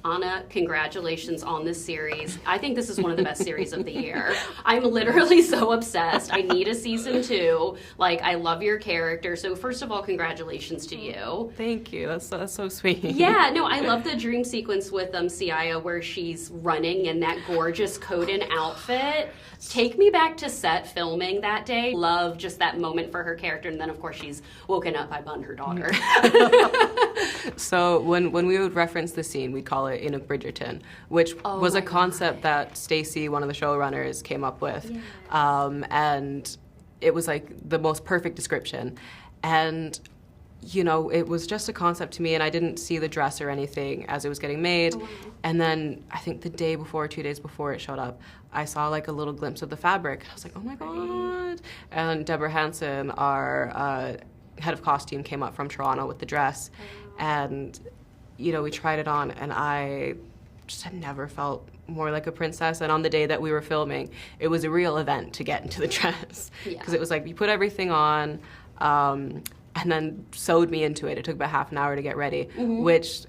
Anna, congratulations on this series. I think this is one of the best series of the year. I'm literally so obsessed. I need a season 2. Like, I love your character. So first of all, congratulations to you. Thank you. That's so sweet. Yeah, no, I love the dream sequence with Siaya where she's running in that gorgeous coat and outfit. Take me back to set filming that day. Love just that moment for her character. And then, of course, she's woken up by Bun, her daughter. So when we would reference the scene, we'd call it Inuit Bridgerton, which was a concept that Stacey, one of the showrunners, came up with. Yeah. And it was like the most perfect description. And you know, it was just a concept to me, and I didn't see the dress or anything as it was getting made. Oh, wow. And then I think the day before, 2 days before it showed up, I saw like a little glimpse of the fabric. I was like, oh my God. And Deborah Hansen, our head of costume, came up from Toronto with the dress. And, you know, we tried it on, and I just had never felt more like a princess. And on the day that we were filming, it was a real event to get into the dress. Because it was like, you put everything on, and then sewed me into it. It took about half an hour to get ready, which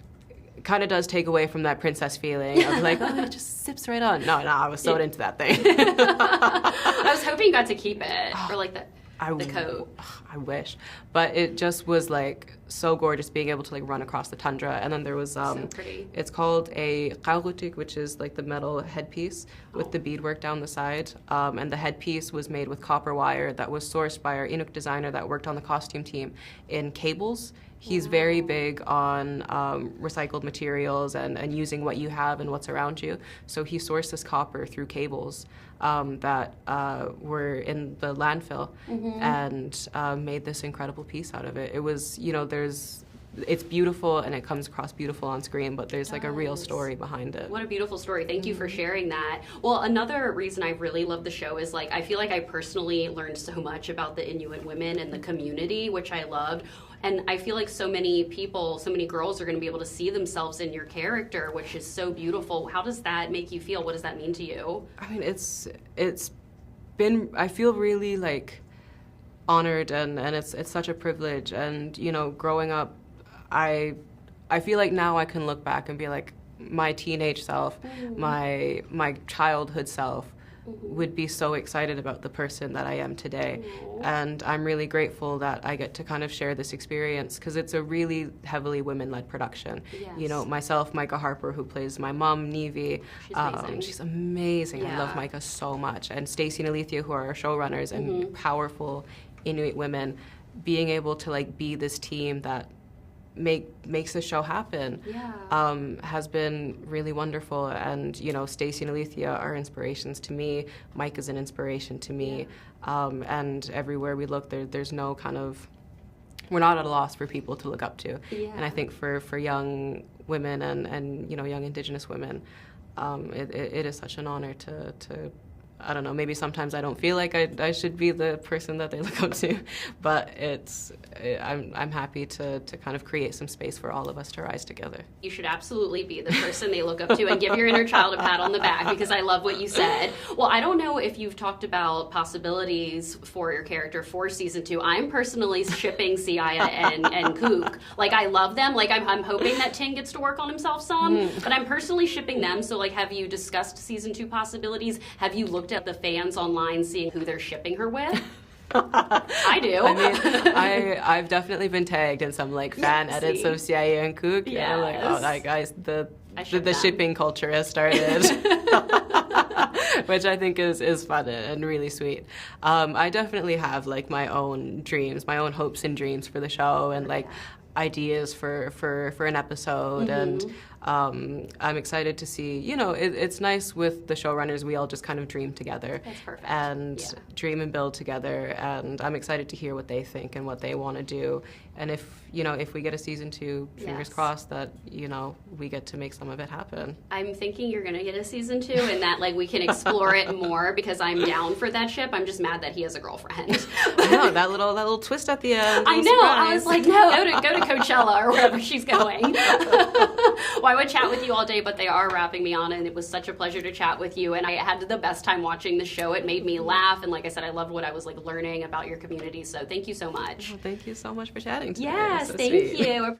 kind of does take away from that princess feeling of like, oh, it just zips right on. No, I was sewed into that thing. I was hoping you got to keep it, or like the coat. I wish. But it just was like so gorgeous being able to like run across the tundra. And then there was, so pretty. It's called a qarutik, which is like the metal headpiece with the beadwork down the side. And the headpiece was made with copper wire that was sourced by our Inuit designer that worked on the costume team in cables. He's very big on recycled materials and using what you have and what's around you. So he sourced this copper through cables that were in the landfill and made this incredible piece out of it. It was, you know, it's beautiful and it comes across beautiful on screen, but there's like a real story behind it. What a beautiful story. Thank you for sharing that. Well, another reason I really love the show is like, I feel like I personally learned so much about the Inuit women and the community, which I loved. And I feel like so many people, so many girls are going to be able to see themselves in your character, which is so beautiful. How does that make you feel? What does that mean to you? I mean, it's been, I feel really like honored and it's such a privilege. And, you know, growing up, I feel like now I can look back and be like, my teenage self, my childhood self would be so excited about the person that I am today. And I'm really grateful that I get to kind of share this experience because it's a really heavily women-led production. Yes. You know, myself, Micah Harper, who plays my mom, Nevi. She's amazing. She's amazing. Yeah. I love Micah so much. And Stacey and Alethea, who are our showrunners and powerful Inuit women, being able to like be this team that makes the show happen has been really wonderful. And you know, Stacey and Alethea are inspirations to me. Mike is an inspiration to me. And everywhere we look, there's no kind of, we're not at a loss for people to look up to. And I think for young women and you know, young Indigenous women, it is such an honor to I don't know, maybe sometimes I don't feel like I should be the person that they look up to, but I'm happy to kind of create some space for all of us to rise together. You should absolutely be the person they look up to and give your inner child a pat on the back because I love what you said. Well, I don't know if you've talked about possibilities for your character for season 2. I'm personally shipping Siaya and Kook. Like, I love them. Like, I'm hoping that Ting gets to work on himself some, but I'm personally shipping them. So, like, have you discussed season 2 possibilities? Have you looked at the fans online seeing who they're shipping her with? I do. I mean, I've definitely been tagged in some like fan edits of Siaya and Kook. Yeah, like, oh, that guys, the shipping culture has started, which I think is fun and really sweet. I definitely have like my own dreams, my own hopes and dreams for the show, and like ideas for an episode, and I'm excited to see, you know, it's nice with the showrunners, we all just kind of dream together. That's perfect. And dream and build together, and I'm excited to hear what they think and what they want to do. And if, you know, if we get a season 2, fingers crossed that, you know, we get to make some of it happen. I'm thinking you're going to get a season 2 and that, like, we can explore it more because I'm down for that ship. I'm just mad that he has a girlfriend. I know, that little twist at the end. I know. Surprise. I was like, no, go to Coachella or wherever she's going. Well, I would chat with you all day, but they are wrapping me on, and it was such a pleasure to chat with you. And I had the best time watching the show. It made me laugh, and like I said, I loved what I was like learning about your community. So thank you so much. Well, thank you so much for chatting today. Yes, so thank sweet. you.